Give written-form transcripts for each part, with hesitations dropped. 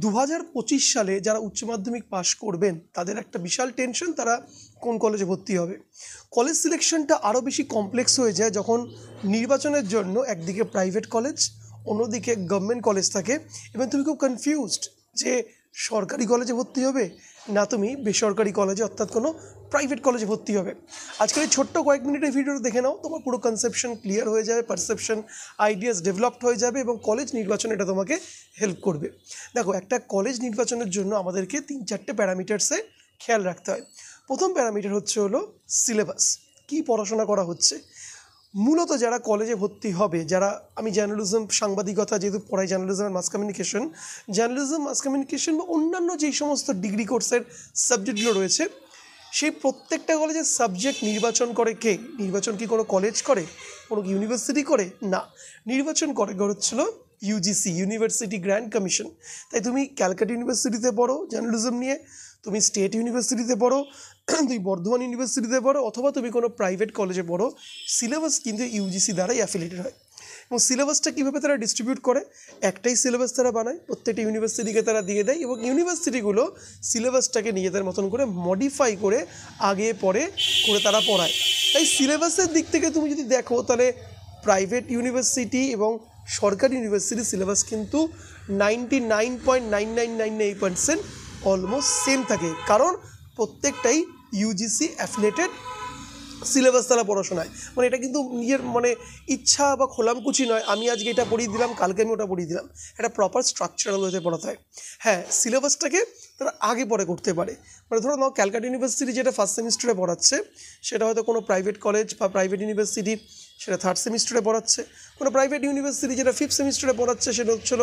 2025 সালে যারা উচ্চ মাধ্যমিক পাশ করবেন তাদের একটা বিশাল টেনশন, তারা কোন কলেজে ভর্তি হবে। কলেজ সিলেকশনটা আরও বেশি কমপ্লেক্স হয়ে যায় যখন নির্বাচনের জন্য একদিকে প্রাইভেট কলেজ, অন্যদিকে গভর্নমেন্ট কলেজ থাকে এবং তুমি খুব কনফিউজড যে সরকারি কলেজে ভর্তি হবে না তুমি বেসরকারি কলেজে অর্থাৎ কোনো প্রাইভেট কলেজে ভর্তি হবে। আজকের এই ছোট্ট কয়েক মিনিটের ভিডিওটা দেখে নাও, তোমার পুরো কনসেপশন ক্লিয়ার হয়ে যাবে, পারসেপশন আইডিয়াস ডেভেলপড হয়ে যাবে এবং কলেজ নির্বাচন এটা তোমাকে হেল্প করবে। দেখো, একটা কলেজ নির্বাচনের জন্য আমাদেরকে 3-4টে প্যারামিটার্সে খেয়াল রাখতে হয়। প্রথম প্যারামিটার হলো সিলেবাস, কী পড়াশোনা করা হচ্ছে। মূলত যারা কলেজে ভর্তি হবে, যারা, আমি জার্নালিজম সাংবাদিকতা যেহেতু পড়াই, জার্নালিজম আর মাস কমিউনিকেশন বা অন্যান্য যেই সমস্ত ডিগ্রি কোর্সের সাবজেক্টগুলো রয়েছে, সেই প্রত্যেকটা কলেজের সাবজেক্ট নির্বাচন করে কে? নির্বাচন কি কোনো কলেজ করে, কোনো ইউনিভার্সিটি করে? না, নির্বাচন করে হচ্ছিল ইউজিসি, ইউনিভার্সিটি গ্র্যান্ড কমিশন। তাই তুমি ক্যালকাটা ইউনিভার্সিটিতে পড়ো জার্নালিজম নিয়ে, তুমি স্টেট ইউনিভার্সিটিতে পড়ো, তুমি বর্ধমান ইউনিভার্সিটিতে পড়ো, অথবা তুমি কোনো প্রাইভেট কলেজে পড়ো, সিলেবাস কিন্তু ইউজিসি দ্বারাই অ্যাফিলিয়েটেড হয়। এবং সিলেবাসটা কীভাবে তারা ডিস্ট্রিবিউট করে? একটাই সিলেবাস তারা বানায়, প্রত্যেকটা ইউনিভার্সিটিকে তারা দিয়ে দেয় এবং ইউনিভার্সিটিগুলো সিলেবাসটাকে নিজেদের মতন করে মডিফাই করে আগে পরে করে তারা পড়ায়। তাই সিলেবাসের দিক থেকে তুমি যদি দেখো তাহলে প্রাইভেট ইউনিভার্সিটি এবং সরকারি ইউনিভার্সিটির সিলেবাস কিন্তু 99.9998% অলমোস্ট সেম থাকে, কারণ প্রত্যেকটাই ইউজিসি অ্যাফিলিয়েটেড সিলেবাস তারা পড়াশোনায়। মানে এটা কিন্তু নিজের ইচ্ছা বা খোলামকুচি নয়, আমি আজকে এটা পড়িয়ে দিলাম, কালকে আমি ওটা পড়িয়ে দিলাম। একটা প্রপার স্ট্রাকচারাল ওয়েতে পড়াতে হয়। হ্যাঁ, সিলেবাসটাকে তারা আগে পরে করতে পারে। ধরো নাও ক্যালকাটা ইউনিভার্সিটি যেটা ফার্স্ট সেমিস্টারে পড়াচ্ছে, সেটা হয়তো কোনো প্রাইভেট কলেজ বা প্রাইভেট ইউনিভার্সিটি সেটা থার্ড সেমিস্টারে পড়াচ্ছে। কোনো প্রাইভেট ইউনিভার্সিটি যেটা ফিফথ সেমিস্টারে পড়াচ্ছে, সেটা হচ্ছিল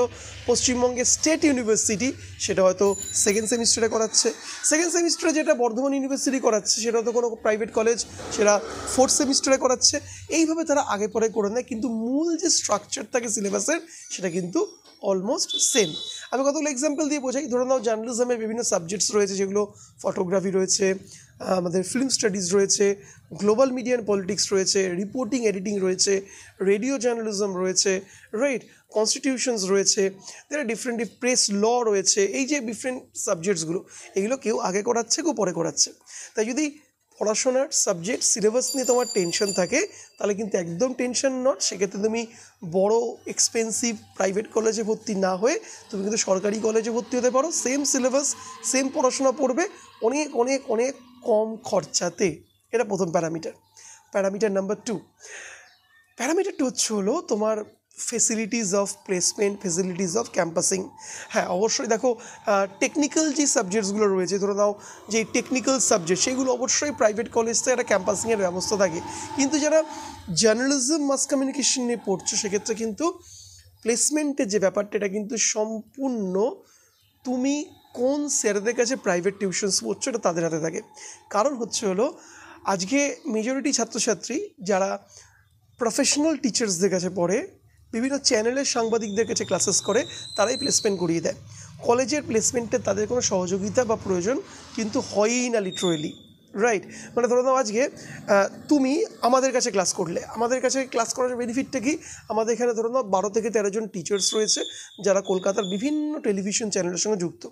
পশ্চিমবঙ্গের স্টেট ইউনিভার্সিটি, সেটা হয়তো সেকেন্ড সেমিস্টারে করাচ্ছে। সেকেন্ড সেমিস্টারে যেটা বর্ধমান ইউনিভার্সিটি করাচ্ছে, সেটা হয়তো কোনো প্রাইভেট কলেজ, সেটা ফোর্থ সেমিস্টারে করাচ্ছে। এইভাবে তারা আগে পরে করে নেয়, কিন্তু মূল যে স্ট্রাকচার থাকে সিলেবাসের সেটা কিন্তু অলমোস্ট সেম। আমি কতগুলো এক্সাম্পল দিয়ে বোঝাই। ধরে নাও জার্নালিজমের বিভিন্ন সাবজেক্টস রয়েছে, যেগুলো ফটোগ্রাফি রয়েছে, আমাদের ফিল্ম স্টাডিজ রয়েছে, গ্লোবাল মিডিয়া অ্যান্ড পলিটিক্স রয়েছে, রিপোর্টিং এডিটিং রয়েছে, রেডিও জার্নালিজম রয়েছে, রাইট, কনস্টিটিউশনস রয়েছে, there are different প্রেস ল রয়েছে। এই যে ডিফারেন্ট সাবজেক্টসগুলো, এগুলো কেউ আগে করাচ্ছে, কেউ পরে করাচ্ছে। তাই যদি পড়াশোনার সাবজেক্ট সিলেবাস নিয়ে তোমার টেনশন থাকে, তাহলে কিন্তু একদম টেনশন নট। সেক্ষেত্রে তুমি বড় এক্সপেন্সিভ প্রাইভেট কলেজে ভর্তি না হয়ে তুমি কিন্তু সরকারি কলেজে ভর্তি হতে পারো। সেম সিলেবাস, সেম পড়াশোনা পড়বে, অনেক অনেক অনেক কম খরচাতে। এটা প্রথম প্যারামিটার। প্যারামিটার নাম্বার 2, প্যারামিটারটা হলো তোমার facilities of placement, facilities of campusing. হ্যাঁ, অবশ্যই দেখো, টেকনিক্যাল যে সাবজেক্টসগুলো রয়েছে, ধরে নাও যে টেকনিক্যাল সাবজেক্ট, সেগুলো অবশ্যই প্রাইভেট কলেজ থেকে একটা ক্যাম্পাসিংয়ের ব্যবস্থা থাকে। কিন্তু যারা জার্নালিজম মাস কমিউনিকেশন নিয়ে পড়ছো, সেক্ষেত্রে কিন্তু প্লেসমেন্টের যে ব্যাপারটা, এটা কিন্তু সম্পূর্ণ তুমি কোন স্যারদের কাছে প্রাইভেট টিউশনস পড়ছো এটা তাদের হাতে থাকে। কারণ হলো আজকে মেজরিটি ছাত্রছাত্রী যারা প্রফেশনাল টিচার্সদের কাছে পড়ে, বিভিন্ন চ্যানেলের সাংবাদিকদের কাছে ক্লাসেস করে, তারাই প্লেসমেন্ট করিয়ে দেয়। কলেজের প্লেসমেন্টে তাদের কোনো সহযোগিতা বা প্রয়োজন কিন্তু হয়ই না, লিটারেলি, রাইট। ধরো নাও আজকে তুমি আমাদের কাছে ক্লাস করলে, আমাদের কাছে ক্লাস করার বেনিফিটটা কি? আমাদের এখানে ধরো নাও 12 থেকে 13 জন টিচার্স রয়েছে, যারা কলকাতার বিভিন্ন টেলিভিশন চ্যানেলের সঙ্গে যুক্ত।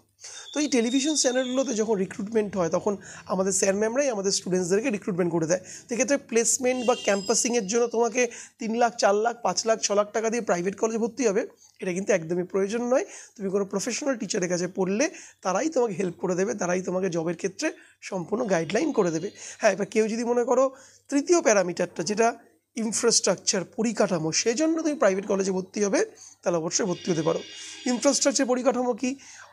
তো এই টেলিভিশন চ্যানেলগুলোতে যখন রিক্রুটমেন্ট হয়, তখন আমাদের স্যার ম্যামরাই আমাদের স্টুডেন্টসদেরকে রিক্রুটমেন্ট করে দেয়। সেক্ষেত্রে প্লেসমেন্ট বা ক্যাম্পাসিংয়ের জন্য তোমাকে 3 লাখ, 4 লাখ, 5 লাখ, 6 লাখ টাকা দিয়ে প্রাইভেট কলেজে ভর্তি হবে, এটা কিন্তু একদমই প্রয়োজন নয়। তুমি কোনো প্রফেশনাল টিচারের কাছে পড়লে তারাই তোমাকে হেল্প করে দেবে, তারাই তোমাকে জবের ক্ষেত্রে সম্পূর্ণ গাইডলাইন করে দেবে। হ্যাঁ, এবার কেউ যদি মনে করো তৃতীয় প্যারামিটারটা, যেটা ইনফ্রাস্ট্রাকচার, পরিকাঠামো, সেই জন্য তুমি প্রাইভেট কলেজে ভর্তি হবে, তাহলে অবশ্যই ভর্তি হতে পারো। ইনফ্রাস্ট্রাকচার, পরিকাঠামো কি?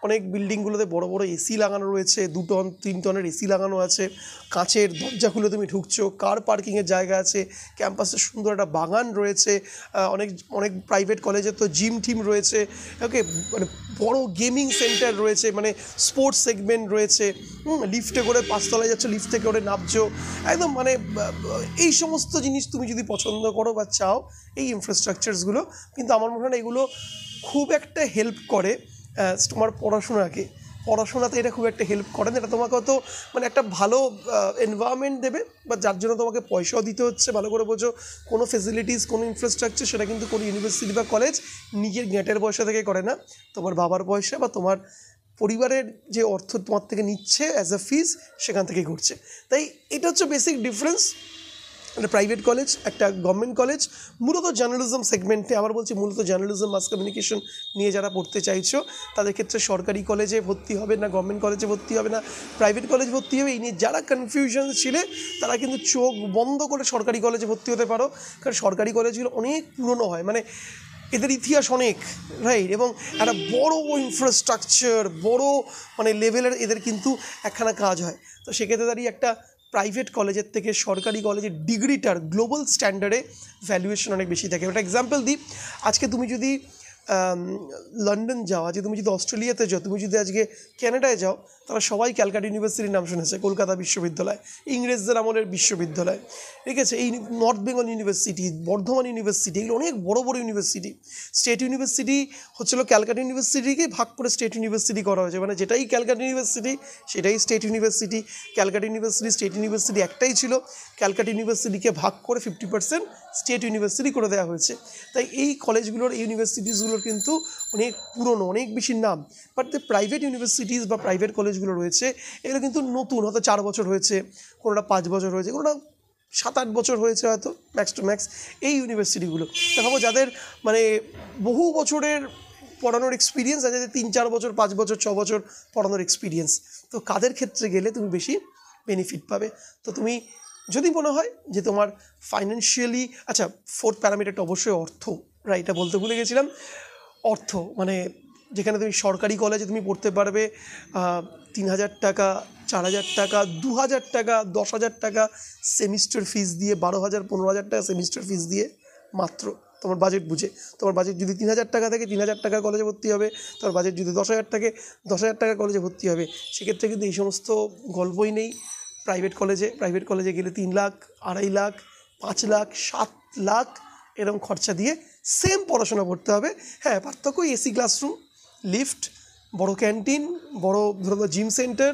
অনেক বিল্ডিংগুলোতে বড় বড় এসি লাগানো রয়েছে, 2 টন 3 টনের এসি লাগানো আছে, কাঁচের দরজা খুলে তুমি ঢুকছো, কার পার্কিংয়ের জায়গা আছে, ক্যাম্পাসে সুন্দর একটা বাগান রয়েছে, অনেক অনেক প্রাইভেট কলেজে তো জিম টিম রয়েছে, ওকে, বড় গেমিং সেন্টার রয়েছে, স্পোর্টস সেগমেন্ট রয়েছে, লিফটে করে 5 তলায় যাচ্ছ, লিফটে করে নামছো, একদম এই সমস্ত জিনিস তুমি যদি পছন্দ করো বা চাও, এই ইনফ্রাস্ট্রাকচারসগুলো কিন্তু আমার মনে হয় না এগুলো খুব একটা হেল্প করে তোমার পড়াশোনাকে। পড়াশোনাতে এটা খুব একটা হেল্প করে না, এটা তোমাকে হয়তো মানে একটা ভালো এনভায়রনমেন্ট দেবে, বা যার জন্য তোমাকে পয়সাও দিতে হচ্ছে, ভালো করে বোঝো। কোনো ফেসিলিটিস, কোনো ইনফ্রাস্ট্রাকচার সেটা কিন্তু কোনো ইউনিভার্সিটি বা কলেজ নিজের জ্ঞাটের পয়সা থেকে করে না, তোমার বাবার পয়সা বা তোমার পরিবারের যে অর্থ তোমার থেকে নিচ্ছে অ্যাজ আ ফিস সেখান থেকে ঘুরছে। তাই এটা হচ্ছে বেসিক ডিফারেন্স একটা প্রাইভেট কলেজ, একটা গভর্নমেন্ট কলেজ। মূলত জার্নালিজম সেগমেন্টে, আবার বলছি মূলত জার্নালিজম মাস কমিউনিকেশন নিয়ে যারা পড়তে চাইছো তাদের ক্ষেত্রে সরকারি কলেজে ভর্তি হবে না, গভর্নমেন্ট কলেজে ভর্তি হবে না, প্রাইভেট কলেজ ভর্তি হবে, এই নিয়ে যারা কনফিউশন ছিলে তারা কিন্তু চোখ বন্ধ করে সরকারি কলেজে ভর্তি হতে পারো। কারণ সরকারি কলেজগুলো অনেক পুরনো হয়, মানে এদের ইতিহাস অনেক, রাইট, এবং একটা বড় ইনফ্রাস্ট্রাকচার, বড় মানে লেভেলের এদের কিন্তু একখানা কাজ হয়। তো সেক্ষেত্রে দাঁড়িয়ে একটা প্রাইভেট কলেজের থেকে সরকারি কলেজের ডিগ্রিটার গ্লোবাল স্ট্যান্ডার্ডে ভ্যালুয়েশন অনেক বেশি থাকে। একটা এক্সাম্পল দিই, আজকে তুমি যদি লন্ডন যাও, আজকে তুমি যদি অস্ট্রেলিয়াতে যাও, তুমি যদি আজকে ক্যানাডায় যাও, তারা সবাই ক্যালকাটা ইউনিভার্সিটির নাম শুনেছে, কলকাতা বিশ্ববিদ্যালয়, ইংরেজদের আমলের বিশ্ববিদ্যালয়, ঠিক আছে। এই north Bengal university, Bardhaman university, এগুলো অনেক বড় বড় ইউনিভার্সিটি। স্টেট ইউনিভার্সিটি হচ্ছিল ক্যালকাটা ইউনিভার্সিটিকে ভাগ করে স্টেট ইউনিভার্সিটি করা হয়েছে, মানে যেটাই ক্যালকাটা ইউনিভার্সিটি সেটাই state university. Calcutta university state university একটাই ছিল, ক্যালকাটা ইউনিভার্সিটিকে ভাগ করে 50% স্টেট ইউনিভার্সিটি করে দেওয়া হয়েছে। তাই এই কলেজগুলোর, এই ইউনিভার্সিটিসগুলোর কিন্তু অনেক পুরনো, অনেক বেশি নাম। বাট দ্য প্রাইভেট ইউনিভার্সিটিস বা প্রাইভেট কলেজগুলো রয়েছে এগুলো কিন্তু নতুন, হয়তো 4 বছর হয়েছে, কোনোটা 5 বছর হয়েছে, কোনোটা 7-8 বছর হয়েছে হয়তো ম্যাক্স টু ম্যাক্স। এই ইউনিভার্সিটিগুলো দেখাবো যাদের মানে বহু বছরের পড়ানোর এক্সপিরিয়েন্স, আর যাদের 3-4 বছর, 5 বছর, 6 বছর পড়ানোর এক্সপিরিয়েন্স, তো কাদের ক্ষেত্রে গেলে তুমি বেশি বেনিফিট পাবে। তো তুমি যদি মনে হয় যে তোমার ফাইন্যান্সিয়ালি, আচ্ছা, 4th প্যারামিটারটা অবশ্যই অর্থ, রাইট, এটা বলতে ভুলে গেছিলাম। অর্থ মানে যেখানে তুমি সরকারি কলেজে তুমি পড়তে পারবে 3,000 টাকা, 4,000 টাকা, 2,000 টাকা, 10,000 টাকা সেমিস্টার ফিস দিয়ে, 12,000, 15,000 টাকা সেমিস্টার ফিস দিয়ে, মাত্র তোমার বাজেট বুঝে। তোমার বাজেট যদি 3,000 টাকা থাকে, 3,000 টাকার কলেজে ভর্তি হবে। তোমার বাজেট যদি 10,000 থাকে, 10,000 টাকার কলেজে ভর্তি হবে। সেক্ষেত্রে কিন্তু এই সমস্ত গল্পই নেই প্রাইভেট কলেজে। প্রাইভেট কলেজে গেলে 3 লাখ, 2.5 লাখ, 5 লাখ, 7 লাখ এরকম খরচা দিয়ে সেম পড়াশোনা করতে হবে। হ্যাঁ, পার্থক্য এসি ক্লাসরুম, লিফট, বড় ক্যান্টিন, বড় ধরো জিম সেন্টার,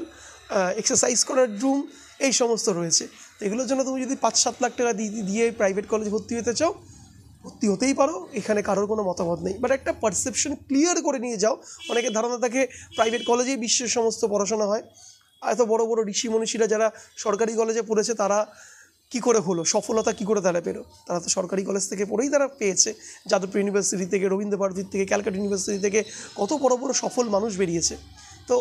এক্সারসাইজ করার রুম, এই সমস্ত রয়েছে। তো এগুলোর জন্য তুমি যদি 5-7 লাখ টাকা দিয়ে প্রাইভেট কলেজে ভর্তি হতে চাও, ভর্তি হতেই পারো, এখানে কারোর কোনো মতামত নেই। বাট একটা পারসেপশন ক্লিয়ার করে নিয়ে যাও। অনেকের ধারণা থাকে প্রাইভেট কলেজেই বিশ্বের সমস্ত পড়াশোনা হয়। এত বড় বড় ঋষি মনীষীরা যারা সরকারি কলেজে পড়েছে তারা কী করে হলো, সফলতা কী করে তারা পেলো? তারা তো সরকারি কলেজ থেকে পড়েই তারা পেয়েছে। যাদবপুর ইউনিভার্সিটি থেকে, রবীন্দ্র ভারতীর থেকে, ক্যালকাটা ইউনিভার্সিটি থেকে কত বড় বড় সফল মানুষ বেরিয়েছে। তো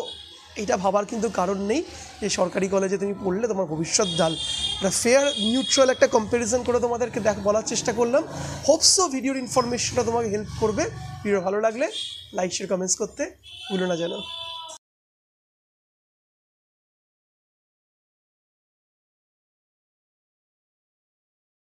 এইটা ভাবার কিন্তু কারণ নেই যে সরকারি কলেজে তুমি পড়লে তোমার ভবিষ্যৎ ডাল। একটা ফেয়ার নিউট্রাল একটা কম্প্যারিজন করে তোমাদেরকে বলার চেষ্টা করলাম। হোপসো ভিডিওর ইনফরমেশনটা তোমাকে হেল্প করবে। ভিডিও ভালো লাগলে লাইক, শেয়ার, কমেন্টস করতে ভুলো না যেন।